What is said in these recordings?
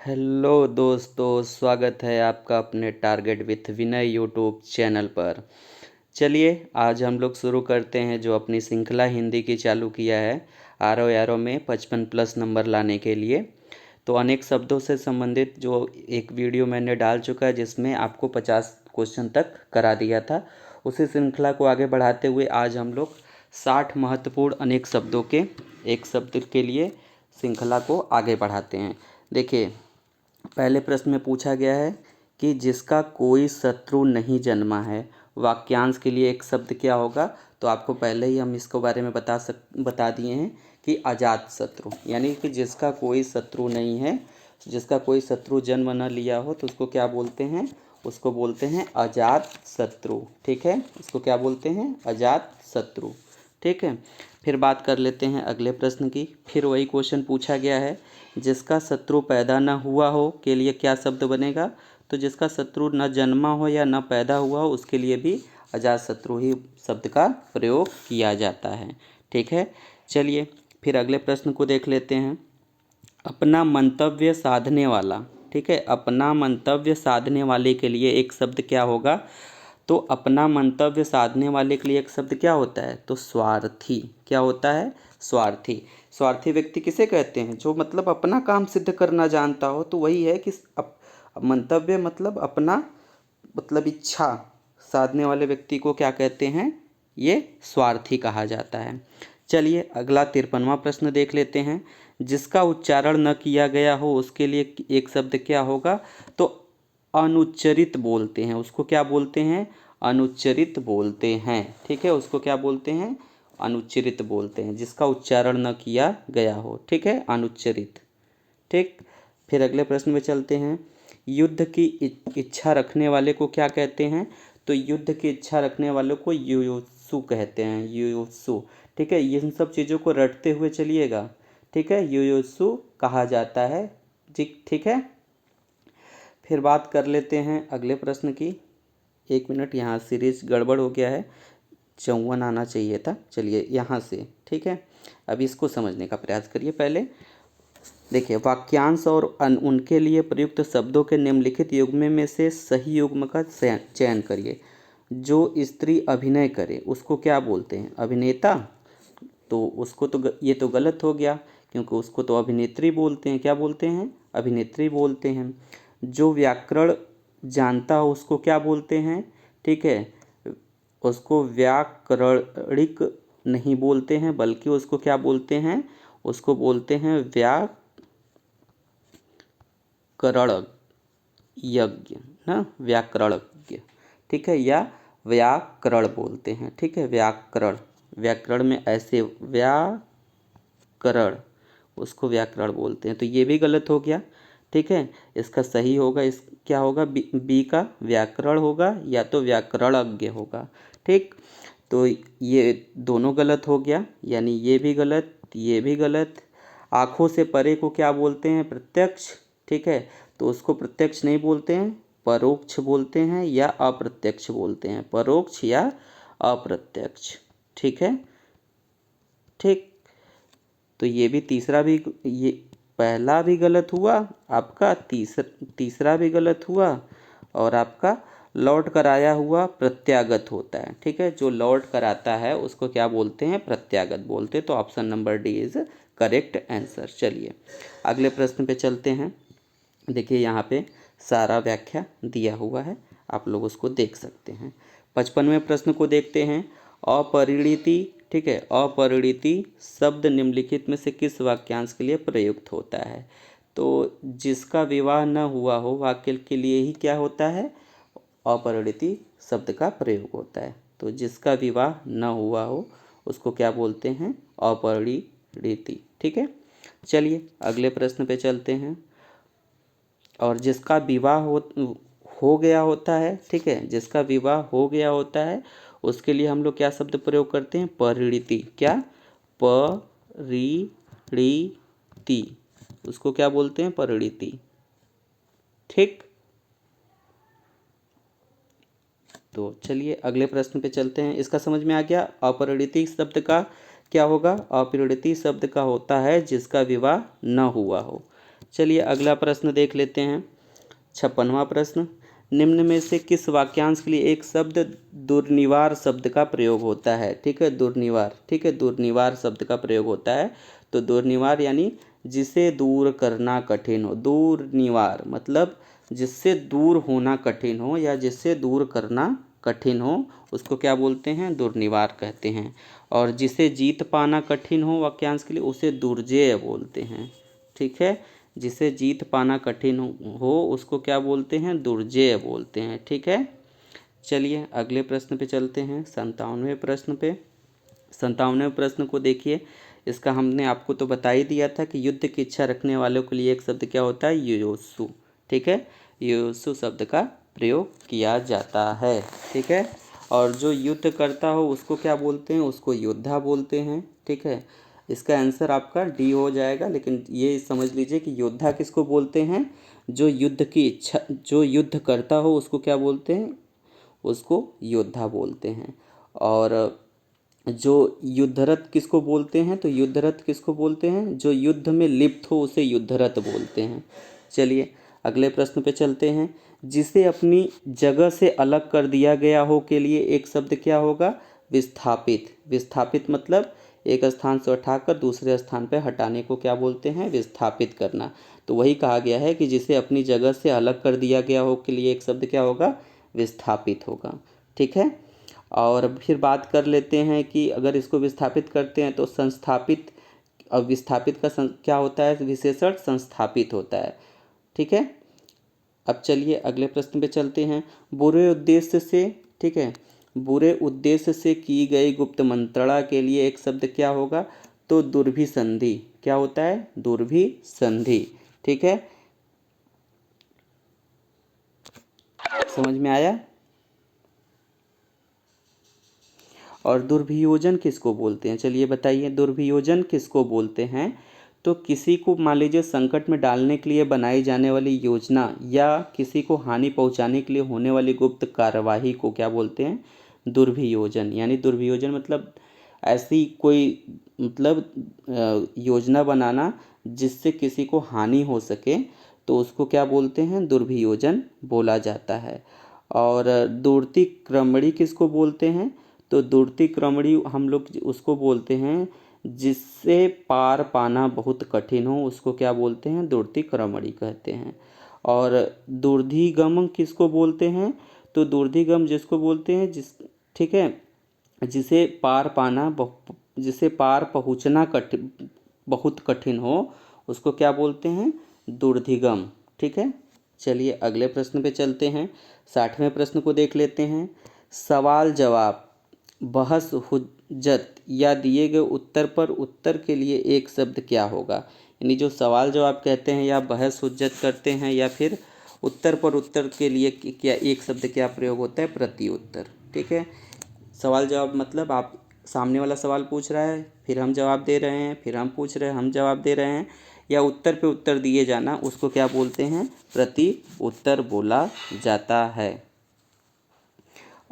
Hello दोस्तों, स्वागत है आपका अपने target with Vinay YouTube channel पर। चलिए आज हम लोग शुरू करते हैं जो अपनी श्रृंखला हिंदी की चालू किया है आरो यारो में 55 प्लस नंबर लाने के लिए। तो अनेक शब्दों से संबंधित जो एक वीडियो मैंने डाल चुका है जिसमें आपको 50 क्वेश्चन तक करा दिया था। उसी श्रृंखला को आगे बढ़ाते हुए आज हम लोग 60 महत्वपूर्ण अनेक शब्दों के एक शब्द के लिए श्रृंखला को आगे बढ़ाते हैं। देखिए, पहले प्रश्न में पूछा गया है कि जिसका कोई शत्रु नहीं जन्मा है, वाक्यांश के लिए एक शब्द क्या होगा। तो आपको पहले ही हम इसके बारे में बता दिए हैं कि अजात शत्रु, यानी कि जिसका कोई शत्रु नहीं है, जिसका कोई शत्रु जन्म न लिया हो तो उसको क्या बोलते हैं, उसको बोलते हैं अजात शत्रु। ठीक है, उसको क्या बोलते हैं, अजात शत्रु। ठीक है, फिर बात कर लेते हैं अगले प्रश्न की। फिर वही क्वेश्चन पूछा गया है, जिसका शत्रु पैदा न हुआ हो के लिए क्या शब्द बनेगा। तो जिसका शत्रु न जन्मा हो या न पैदा हुआ हो उसके लिए भी अजात शत्रु ही शब्द का प्रयोग किया जाता है। ठीक है, चलिए फिर अगले प्रश्न को देख लेते हैं। अपना मंतव्य साधने वाला, ठीक है, अपना मंतव्य साधने वाले के लिए एक शब्द क्या होगा। तो अपना मंतव्य साधने वाले के लिए एक शब्द क्या होता है, तो स्वार्थी। क्या होता है, स्वार्थी। स्वार्थी व्यक्ति किसे कहते हैं, जो मतलब अपना काम सिद्ध करना जानता हो। तो वही है कि मंतव्य मतलब अपना, मतलब इच्छा साधने वाले व्यक्ति को क्या कहते हैं, ये स्वार्थी कहा जाता है। चलिए अगला 53वां प्रश्न देख लेते हैं। जिसका उच्चारण न किया गया हो उसके लिए एक शब्द क्या होगा। तो अनुच्चरित बोलते हैं, उसको क्या बोलते हैं, अनुच्चरित बोलते हैं। ठीक है, उसको क्या बोलते हैं, अनुच्चरित बोलते हैं, जिसका उच्चारण न किया गया हो। ठीक है, अनुच्चरित। ठीक, फिर अगले प्रश्न में चलते हैं। युद्ध की इच्छा रखने वाले को क्या कहते हैं। तो युद्ध की इच्छा रखने वाले को युयुत्सु कहते हैं, युयुत्सु। ठीक है, इन सब चीज़ों को रटते हुए चलिएगा। ठीक है, युयुत्सु कहा जाता है। ठीक है, फिर बात कर लेते हैं अगले प्रश्न की। एक मिनट, यहाँ सीरीज गड़बड़ हो गया है, 54 आना चाहिए था। चलिए यहाँ से, ठीक है, अभी इसको समझने का प्रयास करिए। पहले देखिए, वाक्यांश और उनके लिए प्रयुक्त शब्दों के निम्नलिखित युग्म में से सही युग्म का चयन करिए। जो स्त्री अभिनय करे उसको क्या बोलते हैं, अभिनेता। तो उसको तो ये तो गलत हो गया, क्योंकि उसको तो अभिनेत्री बोलते हैं। क्या बोलते हैं, अभिनेत्री बोलते हैं। जो व्याकरण जानता हो उसको क्या बोलते हैं, ठीक है, उसको व्याकरणिक नहीं बोलते हैं, बल्कि उसको क्या बोलते हैं, उसको बोलते हैं व्याकरण यज्ञ ना, व्याकरणज्ञ। ठीक है, या व्याकरण बोलते हैं। ठीक है, व्याकरण, व्याकरण में ऐसे व्याकरण, उसको व्याकरण बोलते हैं। तो ये भी गलत हो गया। ठीक है, इसका सही होगा, इस क्या होगा, बी का व्याकरण होगा या तो व्याकरणज्ञ होगा। ठीक, तो ये दोनों गलत हो गया, यानी ये भी गलत, ये भी गलत। आँखों से परे को क्या बोलते हैं, प्रत्यक्ष। ठीक है, तो उसको प्रत्यक्ष नहीं बोलते हैं, परोक्ष बोलते हैं या अप्रत्यक्ष बोलते हैं, परोक्ष या अप्रत्यक्ष। ठीक है, ठीक, तो ये भी तीसरा भी, ये पहला भी गलत हुआ आपका, तीसरा भी गलत हुआ, और आपका लौट कर आया हुआ प्रत्यागत होता है। ठीक है, जो लौट कर आता है उसको क्या बोलते हैं, प्रत्यागत बोलते हैं। तो option number D is correct answer. चलिए अगले प्रश्न पे चलते हैं। देखिए यहाँ पे सारा व्याख्या दिया हुआ है, आप लोग उसको देख सकते हैं। 55वें प्रश्न को देखते हैं। अपरिणीति, ठीक है, अपरिणीति शब्द निम्नलिखित में से किस वाक्यांश के लिए प्रयुक्त होता है। तो जिसका विवाह न हुआ हो वाक्य के लिए ही क्या होता है, अपरिणीति शब्द का प्रयोग होता है। तो जिसका विवाह न हुआ हो उसको क्या बोलते हैं, अपरिणीति। ठीक है, चलिए अगले प्रश्न पे चलते हैं। और जिसका विवाह हो गया होता है, ठीक है, जिसका विवाह हो गया होता है उसके लिए हम लोग क्या शब्द प्रयोग करते हैं, परिणीति। क्या, परिणीति, उसको क्या बोलते हैं, परिणीति। ठीक, तो चलिए अगले प्रश्न पे चलते हैं। इसका समझ में आ गया। अपरिणीति शब्द का क्या होगा, अपरिणीति शब्द का होता है जिसका विवाह न हुआ हो। चलिए अगला प्रश्न देख लेते हैं। 56वां प्रश्न, निम्न में से किस वाक्यांश के लिए एक शब्द दुर्निवार शब्द का प्रयोग होता है? ठीक है, दुर्निवार, ठीक है, दुर्निवार शब्द का प्रयोग होता है। तो दुर्निवार यानी जिसे दूर करना कठिन हो। दुर्निवार मतलब जिससे दूर होना कठिन हो या जिससे दूर करना कठिन हो, उसको क्या बोलते हैं? दुर्निवार कहते हैं। और जिसे जीत पाना कठिन हो वाक्यांश के लिए, उसे दुर्जेय बोलते हैं। ठीक है, जिसे जीत पाना कठिन हो उसको क्या बोलते हैं? दुर्जेय बोलते हैं। ठीक है, चलिए अगले प्रश्न पे चलते हैं, 57वें प्रश्न पे। 57वें प्रश्न को देखिए, इसका हमने आपको तो बता ही दिया था कि युद्ध की इच्छा रखने वालों के लिए एक शब्द क्या होता है? युयोत्सु। ठीक है, युयोत्सु शब्द का प्रयोग किया जाता है। ठीक है, और जो युद्ध करता हो उसको क्या बोलते हैं? उसको योद्धा बोलते हैं। ठीक है, इसका आंसर आपका डी हो जाएगा, लेकिन ये समझ लीजिए कि योद्धा किसको बोलते हैं? जो युद्ध की इच्छा, जो युद्ध करता हो उसको क्या बोलते हैं? उसको योद्धा बोलते हैं। और जो युद्धरत किसको बोलते हैं? तो युद्धरत किसको बोलते हैं? जो युद्ध में लिप्त हो उसे युद्धरत बोलते हैं। चलिए अगले प्रश्न पे चलते हैं। जिसे अपनी जगह से अलग कर दिया गया हो के लिए एक शब्द क्या होगा? विस्थापित। विस्थापित मतलब एक स्थान से उठाकर दूसरे स्थान पर हटाने को क्या बोलते हैं? विस्थापित करना। तो वही कहा गया है कि जिसे अपनी जगह से अलग कर दिया गया हो के लिए एक शब्द क्या होगा? विस्थापित होगा। ठीक है, और फिर बात कर लेते हैं कि अगर इसको विस्थापित करते हैं तो संस्थापित, और विस्थापित का क्या होता है? विशेषण संस्थापित होता है। ठीक है, अब चलिए अगले प्रश्न पे चलते हैं। बुरे उद्देश्य से, ठीक है, बुरे उद्देश्य से की गई गुप्त मंत्रणा के लिए एक शब्द क्या होगा? तो दुर्भिसंधि। क्या होता है? दुर्भिसंधि। ठीक है, समझ में आया? और दुर्भियोजन किसको बोलते हैं? चलिए बताइए, दुर्भियोजन किसको बोलते हैं? तो किसी को मान लीजिए संकट में डालने के लिए बनाई जाने वाली योजना या किसी को हानि पहुंचाने के लिए होने वाली गुप्त कार्यवाही को क्या बोलते हैं? दुर्भियोजन। यानी दुर्भियोजन मतलब ऐसी कोई, मतलब योजना बनाना जिससे किसी को हानि हो सके, तो उसको क्या बोलते हैं? दुर्भियोजन बोला जाता है। और दूरती क्रमणी किसको बोलते हैं? तो दूरती क्रमणी हम लोग उसको बोलते हैं जिससे पार पाना बहुत कठिन हो, उसको क्या बोलते हैं? दूरती क्रमणी कहते हैं। और दुर्धिगम किसको बोलते हैं? तो दुर्धिगम जिसको बोलते हैं ठीक है, जिसे पार पाना जिसे पार पहुंचना बहुत कठिन हो, उसको क्या बोलते हैं? दुर्धिगम। ठीक है, चलिए अगले प्रश्न पे चलते हैं। 60वें प्रश्न को देख लेते हैं। सवाल जवाब, बहस हुज्जत या दिए गए उत्तर पर उत्तर के लिए एक शब्द क्या होगा? यानी जो सवाल जवाब कहते हैं या बहस हुज्जत करते हैं या फिर उत्तर पर उत्तर के लिए क्या एक शब्द क्या प्रयोग होता है? प्रति उत्तर। ठीक है, सवाल जवाब मतलब आप सामने वाला सवाल पूछ रहा है, फिर हम जवाब दे रहे हैं, फिर हम पूछ रहे हैं, हम जवाब दे रहे हैं, या उत्तर पे उत्तर दिए जाना, उसको क्या बोलते हैं? प्रति उत्तर बोला जाता है।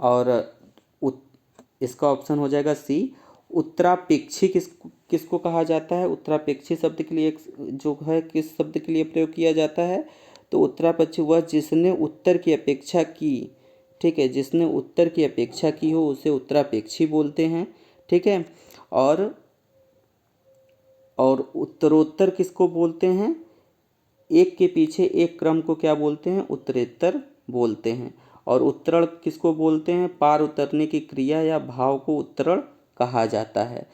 और इसका ऑप्शन हो जाएगा सी। उत्तरापेक्षी किसको कहा जाता है? उत्तरापेक्षी शब्द के लिए एक जो है किस शब्द के लिए प्रयोग किया जाता है? तो उत्तरापेक्षी वह जिसने उत्तर की अपेक्षा की, ठीक है, जिसने उत्तर की अपेक्षा की हो उसे उत्तरापेक्षी बोलते हैं। ठीक है, और उत्तरोत्तर किसको बोलते हैं? एक के पीछे एक क्रम को क्या बोलते हैं? उत्तरेत्तर बोलते हैं। और उत्तरण किसको बोलते हैं? पार उतरने की क्रिया या भाव को उत्तरण कहा जाता है।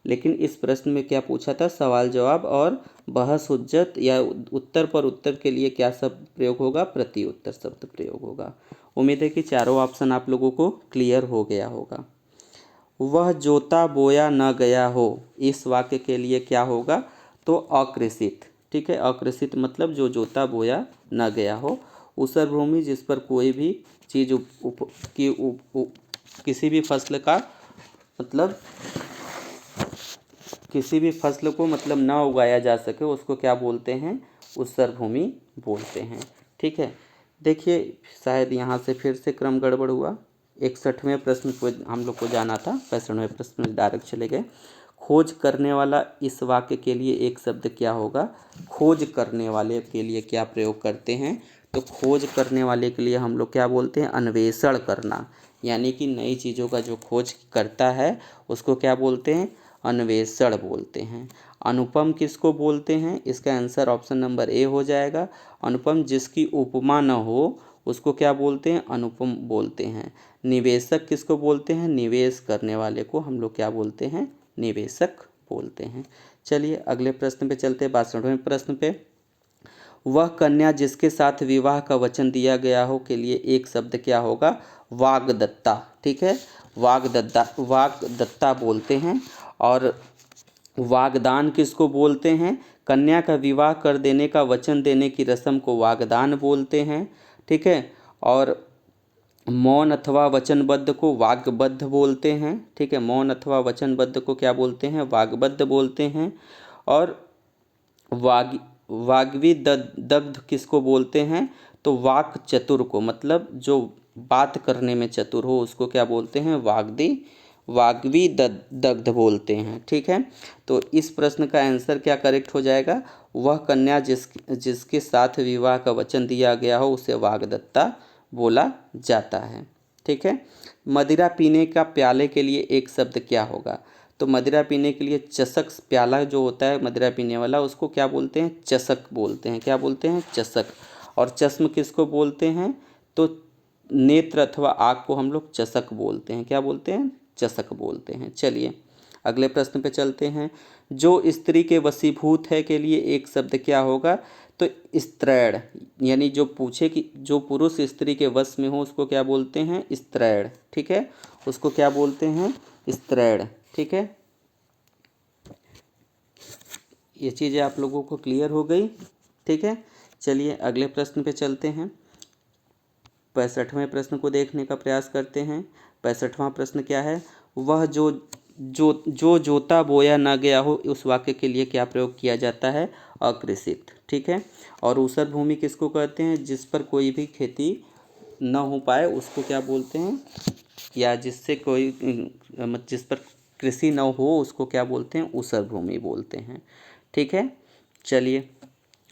लेकिन इस प्रश्न में क्या पूछा था? सवाल जवाब और बहस हुज्जत या उत्तर पर उत्तर के लिए क्या शब्द प्रयोग होगा? प्रति उत्तर शब्द प्रयोग होगा। उम्मीद है कि चारों ऑप्शन आप लोगों को क्लियर हो गया होगा। वह जोता बोया न गया हो, इस वाक्य के लिए क्या होगा? तो अकृषित। ठीक है, अकृषित मतलब जो जोता बोया न गया हो। ऊसर भूमि जिस पर कोई भी चीज़ किसी भी फसल का मतलब किसी भी फसल को मतलब न उगाया जा सके, उसको क्या बोलते हैं? ऊसर भूमि बोलते हैं। ठीक है, देखिए शायद यहाँ से फिर से क्रम गड़बड़ हुआ। 61वें प्रश्न को हम लोग को जाना था, 65वें प्रश्न में डायरेक्ट चले गए। खोज करने वाला इस वाक्य के लिए एक शब्द क्या होगा? खोज करने वाले के लिए क्या प्रयोग करते हैं? तो खोज करने वाले के लिए हम लोग क्या बोलते हैं? अन्वेषण करना, यानी कि नई चीज़ों का जो खोज करता है उसको क्या बोलते हैं? अन्वेषण बोलते हैं। अनुपम किसको बोलते हैं? इसका आंसर ऑप्शन नंबर ए हो जाएगा। अनुपम जिसकी उपमा न हो उसको क्या बोलते हैं? अनुपम बोलते हैं। निवेशक किसको बोलते हैं? निवेश करने वाले को हम लोग क्या बोलते हैं? निवेशक बोलते हैं। चलिए अगले प्रश्न पे चलते हैं, 62वें प्रश्न पे। वह कन्या जिसके साथ विवाह का वचन दिया गया हो के लिए एक शब्द क्या होगा? वाग्दत्ता। ठीक है, वाग्दत्ता बोलते हैं। और वागदान किसको बोलते हैं? कन्या का विवाह कर देने का वचन देने की रस्म को वागदान बोलते हैं। ठीक है, और मौन अथवा वचनबद्ध को वाग्बद्ध बोलते हैं। ठीक है, मौन अथवा वचनबद्ध को क्या बोलते हैं? वाग्बद्ध बोलते हैं। और वाग्वी दग्ध किसको बोलते हैं? तो वाक चतुर को, मतलब जो बात करने में चतुर हो उसको क्या बोलते हैं? वाग्वी दग्ध बोलते हैं। ठीक है, तो इस प्रश्न का आंसर क्या करेक्ट हो जाएगा? वह कन्या जिसके साथ विवाह का वचन दिया गया हो उसे वाग्दत्ता बोला जाता है। ठीक है, मदिरा पीने का प्याले के लिए एक शब्द क्या होगा? तो मदिरा पीने के लिए चषक, प्याला जो होता है मदिरा पीने वाला उसको क्या बोलते हैं? चषक बोलते हैं। क्या बोलते हैं? चषक। और चश्म किसको बोलते हैं? तो नेत्र अथवा आँख को हम लोग चषक बोलते हैं। क्या बोलते हैं? चषक बोलते हैं। चलिए अगले प्रश्न पे चलते हैं। जो स्त्री के वशीभूत है के लिए एक शब्द क्या होगा? तो स्त्रैण, यानी जो पूछे कि जो पुरुष स्त्री के वश में हो उसको क्या बोलते हैं? स्त्रैण। ठीक है, उसको क्या बोलते हैं? स्त्रैण। ठीक है, ये चीज़ें आप लोगों को क्लियर हो गई। ठीक है, चलिए अगले प्रश्न पे चलते हैं। 65वें प्रश्न को देखने का प्रयास करते हैं। 65वां प्रश्न क्या है? वह जो जोता बोया न गया हो उस वाक्य के लिए क्या प्रयोग किया जाता है? अकृषित। ठीक है, और ऊसर भूमि किसको कहते हैं? जिस पर कोई भी खेती न हो पाए उसको क्या बोलते हैं? या जिस पर कृषि न हो उसको क्या बोलते हैं? ऊसर भूमि बोलते हैं। ठीक है, चलिए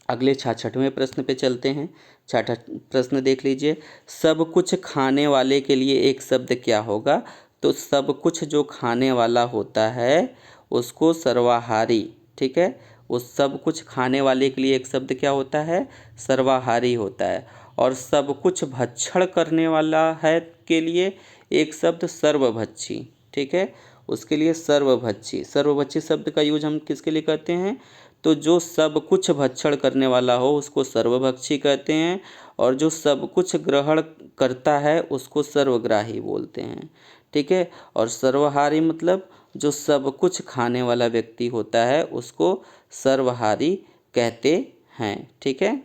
अगले 66वें प्रश्न पे चलते हैं। 66 प्रश्न देख लीजिए। सब कुछ खाने वाले के लिए एक शब्द क्या होगा? तो सब कुछ जो खाने वाला होता है उसको सर्वाहारी। ठीक है, उस सब कुछ खाने वाले के लिए एक शब्द क्या होता है? सर्वाहारी होता है। और सब कुछ भक्षण करने वाला है के लिए एक शब्द सर्वभक्षी। ठीक है, उसके लिए सर्वभक्षी। सर्वभक्षी शब्द का यूज हम किसके लिए करते हैं? तो जो सब कुछ भक्षण करने वाला हो उसको सर्वभक्षी कहते हैं। और जो सब कुछ ग्रहण करता है उसको सर्वग्राही बोलते हैं। ठीक है, और सर्वहारी मतलब जो सब कुछ खाने वाला व्यक्ति होता है उसको सर्वहारी कहते हैं। ठीक है,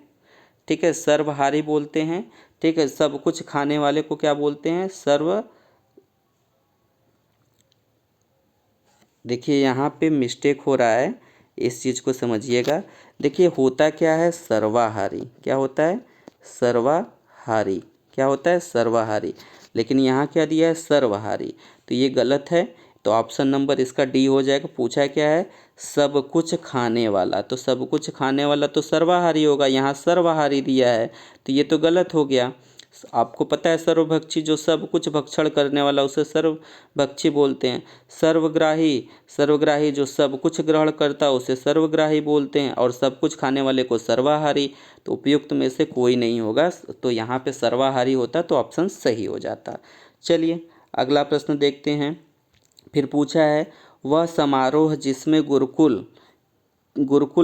ठीक है, सर्वहारी बोलते हैं। ठीक है, सब कुछ खाने वाले को क्या बोलते हैं? देखिए यहाँ पे मिस्टेक हो रहा है, इस चीज़ को समझिएगा। देखिए होता क्या है? सर्वाहारी। क्या होता है? सर्वाहारी। क्या होता है? सर्वाहारी। लेकिन यहाँ क्या दिया है? सर्वहारी। तो ये गलत है, तो ऑप्शन नंबर इसका डी हो जाएगा। पूछा क्या है? सब कुछ खाने वाला, तो सब कुछ खाने वाला तो सर्वाहारी होगा, यहाँ सर्वहारी दिया है तो ये तो गलत हो गया। आपको पता है सर्वभक्षी जो सब कुछ भक्षण करने वाला उसे सर्वभक्षी बोलते हैं। सर्वग्राही जो सब कुछ ग्रहण करता है उसे सर्वग्राही बोलते हैं। और सब कुछ खाने वाले को सर्वाहारी। तो उपयुक्त में से कोई नहीं होगा, तो यहाँ पे सर्वाहारी होता तो ऑप्शन सही हो जाता। चलिए अगला प्रश्न देखते हैं। फिर पूछा है वह समारोह जिसमें गुरुकुल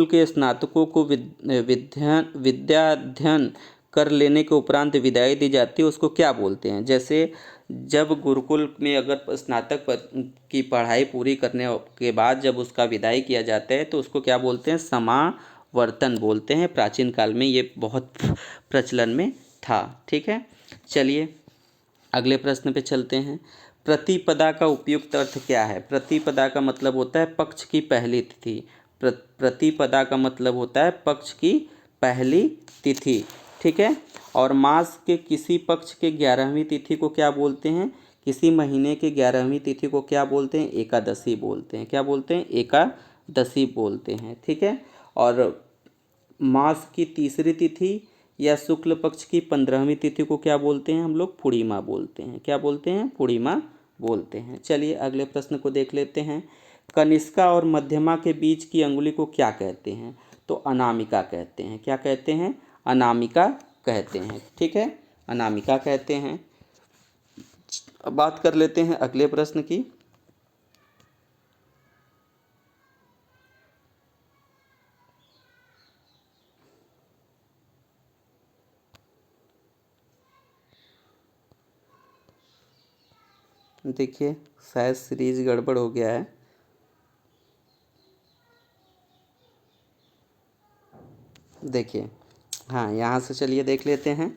के स्नातकों को विद्याध्ययन कर लेने के उपरांत विदाई दी जाती है उसको क्या बोलते हैं? जैसे जब गुरुकुल में अगर स्नातक की पढ़ाई पूरी करने के बाद जब उसका विदाई किया जाता है तो उसको क्या बोलते हैं? समावर्तन बोलते हैं। प्राचीन काल में ये बहुत प्रचलन में था। ठीक है, चलिए अगले प्रश्न पे चलते हैं। प्रतिपदा का उपयुक्त अर्थ क्या है? प्रतिपदा का मतलब होता है पक्ष की पहली तिथि। प्रतिपदा का मतलब होता है पक्ष की पहली तिथि। ठीक है, और मास के किसी पक्ष के 11वीं तिथि को क्या बोलते हैं? किसी महीने की 11वीं तिथि को क्या बोलते हैं? एकादशी बोलते हैं। क्या बोलते हैं? एकादशी बोलते हैं। ठीक है। और मास की तीसरी तिथि या शुक्ल पक्ष की 15वीं तिथि को क्या बोलते हैं? हम लोग पूर्णिमा बोलते हैं। क्या बोलते हैं? पूर्णिमा बोलते हैं। चलिए अगले प्रश्न को देख लेते हैं। कनिष्का और मध्यमा के बीच की अंगुली को क्या कहते हैं? तो अनामिका कहते हैं। क्या कहते हैं? अनामिका कहते हैं। ठीक है, अनामिका कहते हैं। अब बात कर लेते हैं अगले प्रश्न की। देखिए शायद सीरीज गड़बड़ हो गया है। देखिए हाँ, यहाँ से चलिए देख लेते हैं।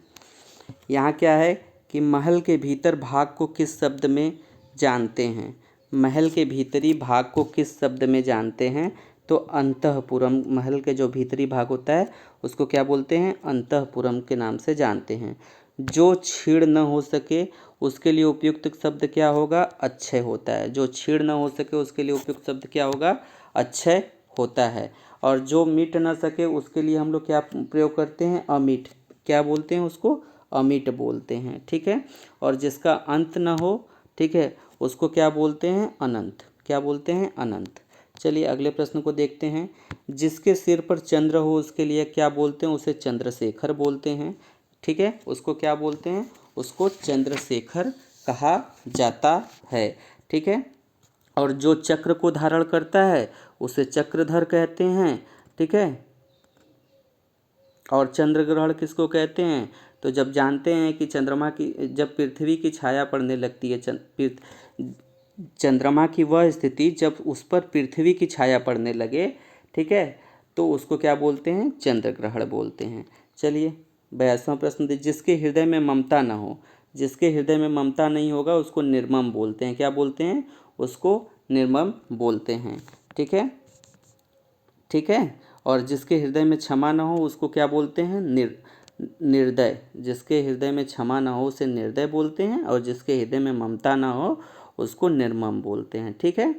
यहाँ क्या है कि महल के भीतर भाग को किस शब्द में जानते हैं? महल के भीतरी भाग को किस शब्द में जानते हैं? तो अंतःपुरम। महल के जो भीतरी भाग होता है उसको क्या बोलते हैं? अंतःपुरम के नाम से जानते हैं। जो छीड़ न हो सके उसके लिए उपयुक्त शब्द क्या होगा? अक्षय होता है। जो छीड़ न हो सके उसके लिए उपयुक्त शब्द क्या होगा? अक्षय होता है। और जो मिट न सके उसके लिए हम लोग क्या प्रयोग करते हैं? अमिट। क्या बोलते हैं उसको? अमिट बोलते हैं। ठीक है। और जिसका अंत न हो, ठीक है, उसको क्या बोलते हैं? अनंत। क्या बोलते हैं? अनंत। चलिए अगले प्रश्न को देखते हैं। जिसके सिर पर चंद्र हो उसके लिए क्या बोलते हैं? उसे चंद्रशेखर बोलते हैं। ठीक है, उसको क्या बोलते हैं? उसको चंद्रशेखर कहा जाता है। ठीक है। और जो चक्र को धारण करता है उसे चक्रधर कहते हैं। ठीक है। और चंद्र ग्रहण किसको कहते हैं? तो जब जानते हैं कि चंद्रमा की, जब पृथ्वी की छाया पड़ने लगती है, चंद्रमा की वह स्थिति जब उस पर पृथ्वी की छाया पड़ने लगे, ठीक है, तो उसको क्या बोलते हैं? चंद्र ग्रहण बोलते हैं। चलिए 82वां प्रश्न। जिसके हृदय में ममता न हो, जिसके हृदय में ममता नहीं होगा उसको निर्मम बोलते हैं। क्या बोलते हैं? उसको निर्मम बोलते हैं। ठीक है। ठीक है। और जिसके हृदय में क्षमा न हो उसको क्या बोलते हैं? निर्दय। जिसके हृदय में क्षमा न हो उसे निर्दय बोलते हैं। और जिसके हृदय में ममता न हो उसको निर्मम बोलते हैं। ठीक है।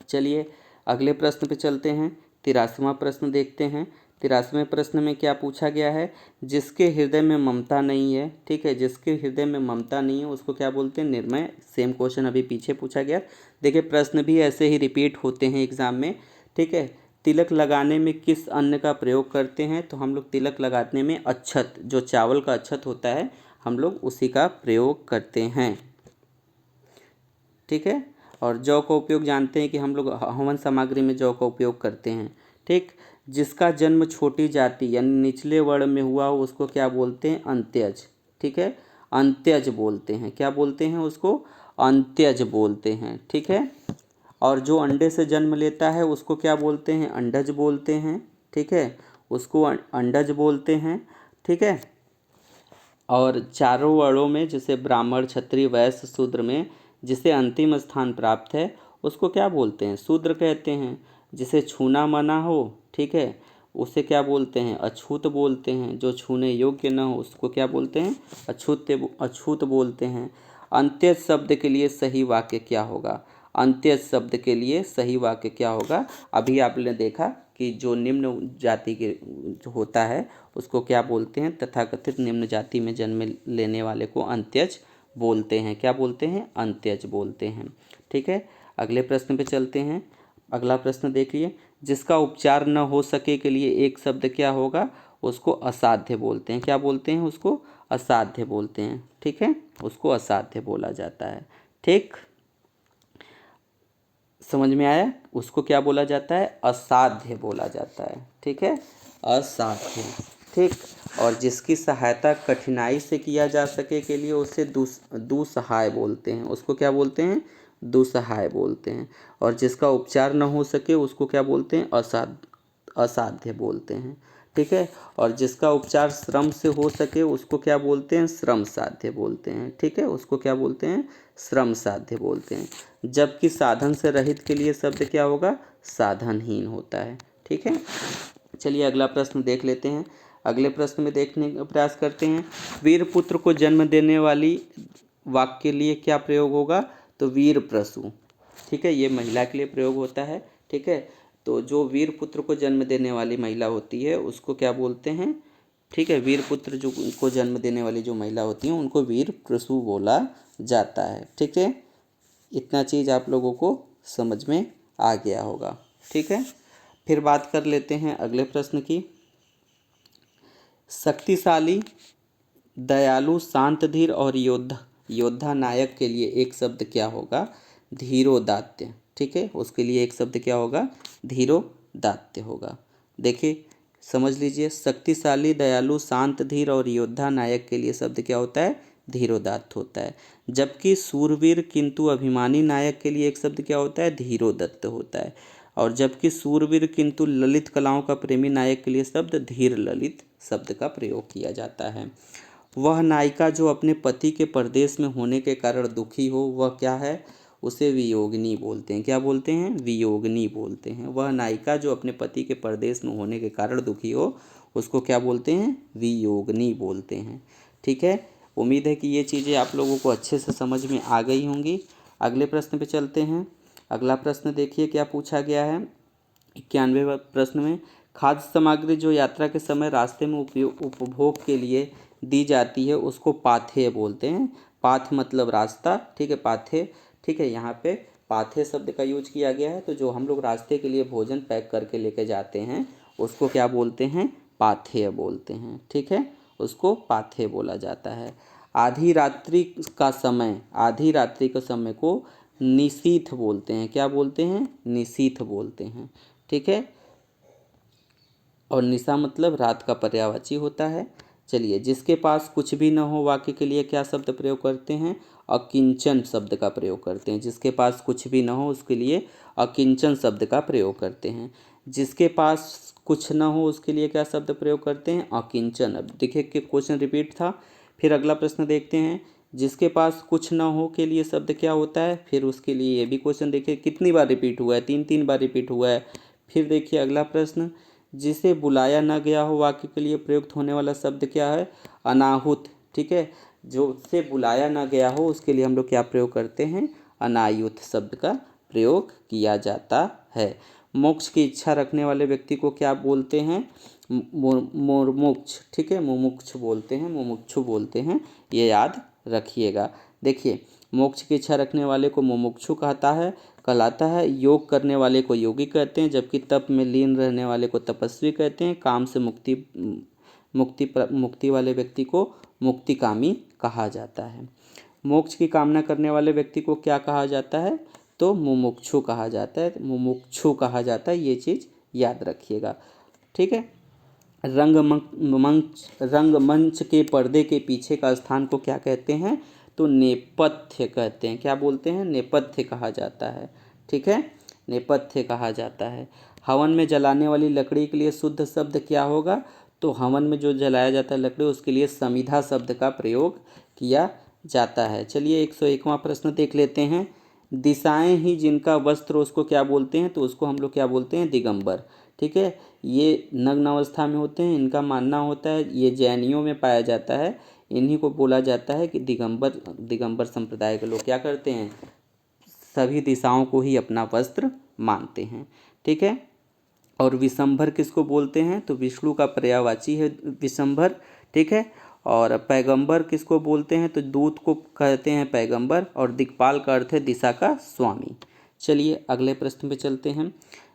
चलिए अगले प्रश्न पे चलते हैं। 83वां प्रश्न देखते हैं। 83वें प्रश्न में क्या पूछा गया है? जिसके हृदय में ममता नहीं है, ठीक है, जिसके हृदय में ममता नहीं है उसको क्या बोलते हैं? निर्मय। सेम क्वेश्चन अभी पीछे पूछा गया। देखिए प्रश्न भी ऐसे ही रिपीट होते हैं एग्जाम में। ठीक है। तिलक लगाने में किस अन्न का प्रयोग करते हैं? तो हम लोग तिलक लगाने में अक्षत, जो चावल का अक्षत होता है, हम लोग उसी का प्रयोग करते हैं। ठीक है। और जौ का उपयोग जानते हैं कि हम लोग हवन सामग्री में जौ का उपयोग करते हैं। ठीक। जिसका जन्म छोटी जाति यानी निचले वर्ण में हुआ हो उसको क्या बोलते हैं? अंत्यज। ठीक है, अंत्यज बोलते हैं। क्या बोलते हैं उसको? अंत्यज बोलते हैं। ठीक है। और जो अंडे से जन्म लेता है उसको क्या बोलते हैं? अंडज बोलते हैं। ठीक है, उसको अंडज बोलते हैं। ठीक है। और चारों वर्णों में जैसे ब्राह्मण, क्षत्रिय, वैश्य, शूद्र में जिसे अंतिम स्थान प्राप्त है उसको क्या बोलते हैं? शूद्र कहते हैं। जिसे छूना मना हो, ठीक है, उसे क्या बोलते हैं? अछूत बोलते हैं। जो छूने योग्य न हो उसको क्या बोलते हैं? अछूत बोलते हैं। अंत्यज शब्द के लिए सही वाक्य क्या होगा? अंत्यज शब्द के लिए सही वाक्य क्या होगा? अभी आपने देखा कि जो निम्न जाति के जो होता है उसको क्या बोलते हैं? तथाकथित निम्न जाति में जन्म लेने वाले को अंत्यज बोलते हैं। क्या बोलते हैं? अंत्यज बोलते हैं। ठीक है। अगले प्रश्न पे चलते हैं। अगला प्रश्न देखिए। जिसका उपचार न हो सके के लिए एक शब्द क्या होगा? उसको असाध्य बोलते हैं। क्या बोलते हैं? उसको असाध्य बोलते हैं। ठीक है, उसको असाध्य बोला जाता है। ठीक, समझ में आया? उसको क्या बोला जाता है? असाध्य बोला जाता है। ठीक है, असाध्य। ठीक। और जिसकी सहायता कठिनाई से किया जा सके के लिए उसे दुसहाय बोलते हैं। उसको क्या बोलते हैं? दुसहाय बोलते हैं। और जिसका उपचार न हो सके उसको क्या बोलते हैं? असाध्य बोलते हैं। ठीक है। और जिसका उपचार श्रम से हो सके उसको क्या बोलते हैं? श्रम साध्य बोलते हैं। ठीक है, उसको क्या बोलते हैं? श्रम साध्य बोलते हैं। जबकि साधन से रहित के लिए शब्द क्या होगा? साधनहीन होता है। ठीक है। चलिए अगला प्रश्न देख लेते हैं। अगले प्रश्न में देखने का प्रयास करते हैं। वीरपुत्र को जन्म देने वाली वाक्य के लिए क्या प्रयोग होगा, तो वीर प्रसू। ठीक है, ये महिला के लिए प्रयोग होता है। ठीक है, तो जो वीर पुत्र को जन्म देने वाली महिला होती है उसको क्या बोलते हैं, ठीक है, वीर पुत्र जो को जन्म देने वाली जो महिला होती हैं उनको वीर प्रसू बोला जाता है। ठीक है, इतना चीज़ आप लोगों को समझ में आ गया होगा। ठीक है, फिर बात कर लेते हैं अगले प्रश्न की। शक्तिशाली, दयालु, शांत, धीर और योद्धा नायक के लिए एक शब्द क्या होगा, धीरोदात्य। ठीक है, उसके लिए एक शब्द क्या होगा, धीरोदात्य होगा। देखिए समझ लीजिए, शक्तिशाली, दयालु, शांत, धीर और योद्धा नायक के लिए शब्द क्या होता है, धीरोदात्त होता है। जबकि सूरवीर किंतु अभिमानी नायक के लिए एक शब्द क्या होता है, धीरोदत्त होता है। और जबकि सूरवीर किंतु ललित कलाओं का प्रेमी नायक के लिए शब्द धीर ललित शब्द का प्रयोग किया जाता है। वह नायिका जो अपने पति के परदेश में होने के कारण दुखी हो, वह क्या है, उसे वियोगिनी बोलते हैं। क्या बोलते हैं, वियोगिनी बोलते हैं। वह नायिका जो अपने पति के परदेश में होने के कारण दुखी हो उसको क्या बोलते हैं, वियोगिनी बोलते हैं। ठीक है, उम्मीद है कि ये चीज़ें आप लोगों को अच्छे से समझ में आ गई होंगी। अगले प्रश्न पे चलते हैं। अगला प्रश्न देखिए क्या पूछा गया है 91वें प्रश्न में। खाद्य सामग्री जो यात्रा के समय रास्ते में उपभोग के लिए दी जाती है उसको पाथेय बोलते हैं। पाथ मतलब रास्ता। ठीक है, पाथेय। ठीक है, यहाँ पे पाथेय शब्द का यूज किया गया है। तो जो हम लोग रास्ते के लिए भोजन पैक करके लेके जाते हैं उसको क्या बोलते हैं, पाथेय बोलते हैं। ठीक है, उसको पाथेय बोला जाता है। आधी रात्रि का समय, आधी रात्रि के समय को निशीथ बोलते हैं। क्या बोलते हैं, निशीथ बोलते हैं। ठीक है, और निशा मतलब रात का पर्यायवाची होता है। चलिए, जिसके पास कुछ भी न हो वाक्य के लिए क्या शब्द प्रयोग करते हैं, अकिंचन शब्द का प्रयोग करते हैं। जिसके पास कुछ भी न हो उसके लिए अकिंचन शब्द का प्रयोग करते हैं। जिसके पास कुछ न हो उसके लिए क्या शब्द प्रयोग करते हैं, अकिंचन। अब देखिए कि क्वेश्चन रिपीट था। फिर अगला प्रश्न देखते हैं। जिसके पास कुछ न हो के लिए शब्द क्या होता है, फिर उसके लिए ये भी क्वेश्चन देखिए कितनी बार रिपीट हुआ है, 3 बार रिपीट हुआ है। फिर देखिए अगला प्रश्न, जिसे बुलाया न गया हो वाक्य के लिए प्रयुक्त होने वाला शब्द क्या है, अनाहुत। ठीक है, जो से बुलाया न गया हो उसके लिए हम लोग क्या प्रयोग करते हैं, अनायुत शब्द का प्रयोग किया जाता है। मोक्ष की इच्छा रखने वाले व्यक्ति को क्या बोलते हैं, मुमुक्ष। ठीक है, मुमुक्ष बोलते हैं, मुमुक्षु बोलते हैं, ये याद रखिएगा। देखिए, मोक्ष की इच्छा रखने वाले को मुमुक्षु कहलाता है। योग करने वाले को योगी कहते हैं, जबकि तप में लीन रहने वाले को तपस्वी कहते हैं। काम से मुक्ति वाले व्यक्ति को मुक्तिकामी कहा जाता है। मोक्ष की कामना करने वाले व्यक्ति को क्या कहा जाता है, तो मुमुक्षु कहा जाता है, मुमुक्षु कहा जाता है। ये चीज़ याद रखिएगा। ठीक है, रंगमंच के पर्दे के पीछे का स्थान को क्या कहते हैं, तो नेपथ्य कहते हैं। क्या बोलते हैं, नेपथ्य कहा जाता है। ठीक है, नेपथ्य कहा जाता है। हवन में जलाने वाली लकड़ी के लिए शुद्ध शब्द क्या होगा, तो हवन में जो जलाया जाता है लकड़ी उसके लिए समिधा शब्द का प्रयोग किया जाता है। चलिए 101वां प्रश्न देख लेते हैं। दिशाएं ही जिनका वस्त्र उसको क्या बोलते हैं, तो उसको हम लोग क्या बोलते हैं, दिगंबर। ठीक है, ये नग्न अवस्था में होते हैं। इनका मानना होता है, ये जैनियों में पाया जाता है, इन्हीं को बोला जाता है कि दिगंबर संप्रदाय के लोग क्या करते हैं, सभी दिशाओं को ही अपना वस्त्र मानते हैं। ठीक है, और विशंभर किसको बोलते हैं, तो विष्णु का पर्यायवाची है विशंभर। ठीक है, और पैगंबर किसको बोलते हैं, तो दूत को कहते हैं पैगंबर। और दिक्पाल का अर्थ है दिशा का स्वामी। चलिए अगले प्रश्न पे चलते हैं।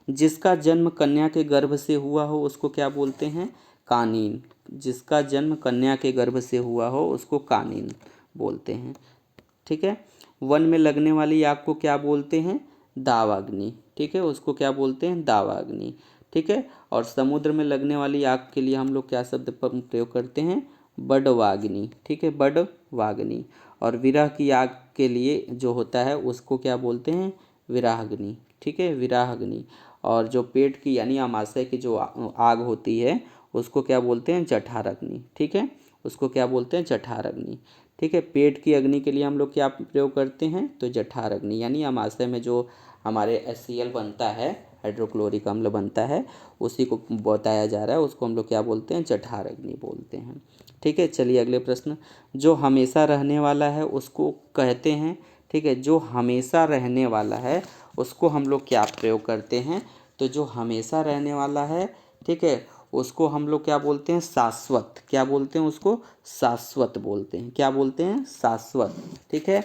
जिसका जन्म कन्या के गर्भ से हुआ हो उसको क्या बोलते हैं, कानीन। जिसका जन्म कन्या के गर्भ से हुआ हो उसको कानीन बोलते हैं। ठीक है, वन में लगने वाली आग को क्या बोलते हैं, दावाग्नि। ठीक है, उसको क्या बोलते हैं, दावाग्नि। ठीक है, और समुद्र में लगने वाली आग के लिए हम लोग क्या शब्द प्रयोग करते हैं, बडवाग्नि। ठीक है, बडवाग्नि। और विरह की आग के लिए जो होता है उसको क्या बोलते हैं, विराहाग्नि। ठीक है, विराहाग्नि। और जो पेट की यानी अमाशय की जो आग होती है उसको क्या बोलते हैं, जठराग्नि। ठीक है, उसको क्या बोलते हैं, जठराग्नि। ठीक है, पेट की अग्नि के लिए हम लोग क्या प्रयोग करते हैं, तो जठराग्नि। यानी अमाशय में जो हमारे HCl बनता है हाइड्रोक्लोरिक अम्ल बनता है, उसी को बताया जा रहा है, उसको हम लोग क्या बोलते हैं, जठार अग्नि बोलते हैं। ठीक है, चलिए अगले प्रश्न। जो हमेशा रहने वाला है उसको कहते हैं, ठीक है, जो हमेशा रहने वाला है उसको हम लोग क्या प्रयोग करते हैं, तो जो हमेशा रहने वाला है, ठीक है, उसको हम लोग क्या बोलते हैं, शाश्वत। क्या बोलते हैं उसको, शाश्वत बोलते हैं। क्या बोलते हैं, शाश्वत। ठीक है,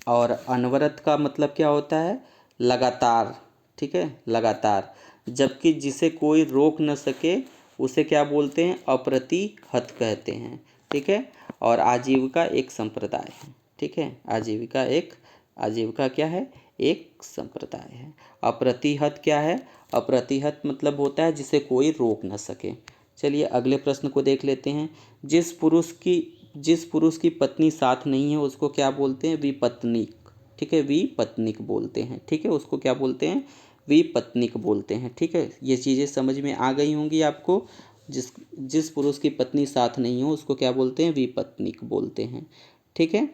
और अनवरत का मतलब क्या होता है, लगातार। ठीक है, लगातार। जबकि जिसे कोई रोक न सके उसे क्या बोलते हैं, अप्रतिहत कहते हैं। ठीक है, और आजीविका एक संप्रदाय है। ठीक है, आजीविका क्या है, एक संप्रदाय है। अप्रतिहत क्या है, अप्रतिहत मतलब होता है जिसे कोई रोक न सके। चलिए अगले प्रश्न को देख लेते हैं। जिस पुरुष की पत्नी साथ नहीं है उसको क्या बोलते हैं, विपत्निक। ठीक है, विपत्निक बोलते हैं। ठीक है, उसको क्या बोलते हैं, विपत्निक बोलते हैं। ठीक है, ये चीज़ें समझ में आ गई होंगी आपको। जिस पुरुष की पत्नी साथ नहीं हो उसको क्या बोलते हैं, विपत्निक बोलते हैं। ठीक है,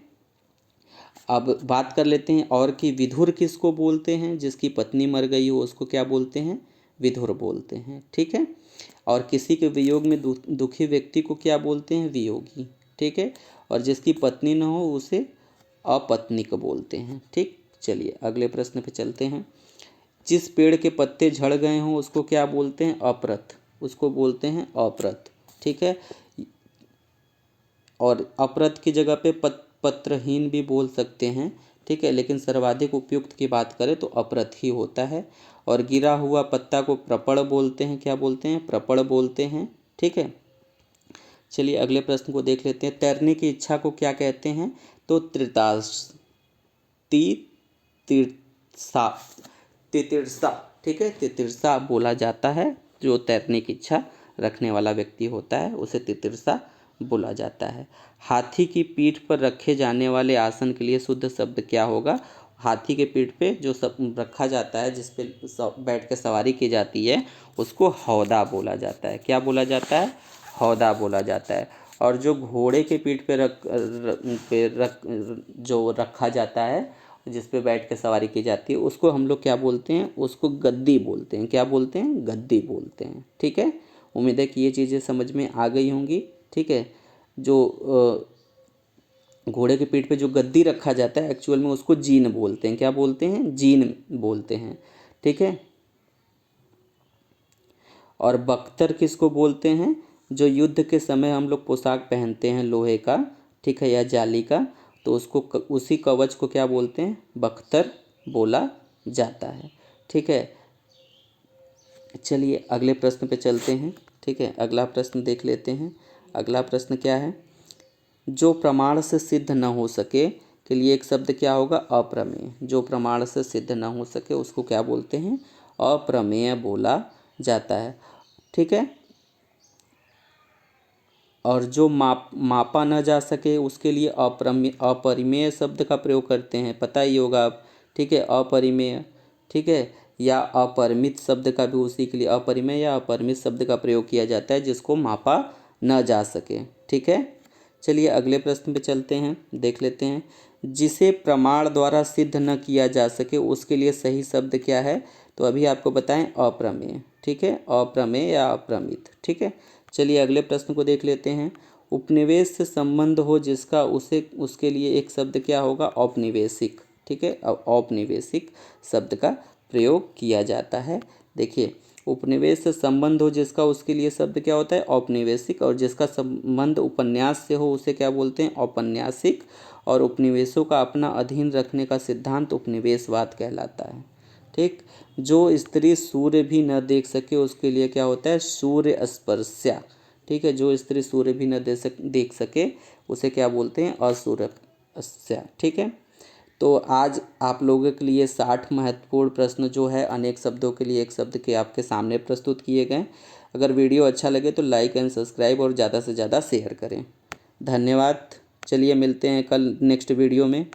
अब बात कर लेते हैं और कि विधुर किसको बोलते हैं, जिसकी पत्नी मर गई हो उसको क्या बोलते हैं, विधुर बोलते हैं। ठीक है, और किसी के वियोग में दुखी व्यक्ति को क्या बोलते हैं, वियोगी। ठीक है, और जिसकी पत्नी न हो उसे अपत्निक बोलते हैं। ठीक, चलिए अगले प्रश्न पे चलते हैं। जिस पेड़ के पत्ते झड़ गए हों उसको क्या बोलते हैं, अपरत। उसको बोलते हैं अपरत। ठीक है, और अपरत की जगह पे पत्रहीन भी बोल सकते हैं। ठीक है, लेकिन सर्वाधिक उपयुक्त की बात करें तो अपरत ही होता है। और गिरा हुआ पत्ता को प्रपड़ बोलते हैं। क्या बोलते हैं, प्रपड़ बोलते हैं। ठीक है, चलिए अगले प्रश्न को देख लेते हैं। तैरने की इच्छा को क्या कहते हैं, तो तितिर्सा। तितिर्सा। ठीक है, तितिर्सा बोला जाता है। जो तैरने की इच्छा रखने वाला व्यक्ति होता है उसे तितिर्सा बोला जाता है। हाथी की पीठ पर रखे जाने वाले आसन के लिए शुद्ध शब्द क्या होगा। हाथी के पीठ पे जो सब रखा जाता है, जिस पे बैठ कर सवारी की जाती है, उसको हौदा बोला जाता है। क्या बोला जाता है, हौदा बोला जाता है। और जो घोड़े के पीठ पे जो रखा जाता है, जिस पे बैठ के सवारी की जाती है, उसको हम लोग क्या बोलते हैं, उसको गद्दी बोलते हैं। क्या बोलते हैं, गद्दी बोलते हैं। ठीक है, उम्मीद है कि ये चीज़ें समझ में आ गई होंगी। ठीक है, जो घोड़े के पीठ पे जो गद्दी रखा जाता है एक्चुअल में उसको जीन बोलते हैं। क्या बोलते हैं, जीन बोलते हैं। ठीक है, और बख्तर किसको बोलते हैं, जो युद्ध के समय हम लोग पोशाक पहनते हैं लोहे का, ठीक है, या जाली का, तो उसको उसी कवच को क्या बोलते हैं, बख्तर बोला जाता है। ठीक है, चलिए अगले प्रश्न पे चलते हैं। ठीक है, अगला प्रश्न देख लेते हैं। अगला प्रश्न क्या है, जो प्रमाण से सिद्ध न हो सके के लिए एक शब्द क्या होगा, अप्रमेय। जो प्रमाण से सिद्ध न हो सके उसको क्या बोलते हैं, अप्रमेय बोला जाता है। ठीक है, और जो मापा न जा सके उसके लिए अपरिमेय शब्द का प्रयोग करते हैं, पता ही होगा आप। ठीक है, अपरिमेय। ठीक है, या अपरिमित शब्द का भी उसी के लिए अपरिमेय या अपरिमित शब्द का प्रयोग किया जाता है जिसको मापा न जा सके। ठीक है, चलिए अगले प्रश्न पे चलते हैं, देख लेते हैं। जिसे प्रमाण द्वारा सिद्ध न किया जा सके उसके लिए सही शब्द क्या है, तो अभी आपको बताएं, अप्रमेय। ठीक है, अप्रमेय या अप्रमित। ठीक है, चलिए अगले प्रश्न को देख लेते हैं। उपनिवेश से संबंध हो जिसका उसे उसके लिए एक शब्द क्या होगा, औपनिवेशिक। ठीक है, औपनिवेशिक शब्द का प्रयोग किया जाता है। देखिए, उपनिवेश से संबंध हो जिसका उसके लिए शब्द क्या होता है, औपनिवेशिक। और जिसका संबंध उपन्यास से हो उसे क्या बोलते हैं, औपन्यासिक। और उपनिवेशों का अपना अधीन रखने का सिद्धांत उपनिवेशवाद कहलाता है। ठीक, जो स्त्री सूर्य भी न देख सके उसके लिए क्या होता है, सूर्य स्पर्शा। ठीक है, जो स्त्री सूर्य भी न देख सके उसे क्या बोलते हैं, असूर्यस्या। ठीक है, तो आज आप लोगों के लिए 60 महत्वपूर्ण प्रश्न जो है अनेक शब्दों के लिए एक शब्द के आपके सामने प्रस्तुत किए गए। अगर वीडियो अच्छा लगे तो लाइक एंड सब्सक्राइब और ज़्यादा से ज़्यादा शेयर करें। धन्यवाद। चलिए मिलते हैं कल नेक्स्ट वीडियो में।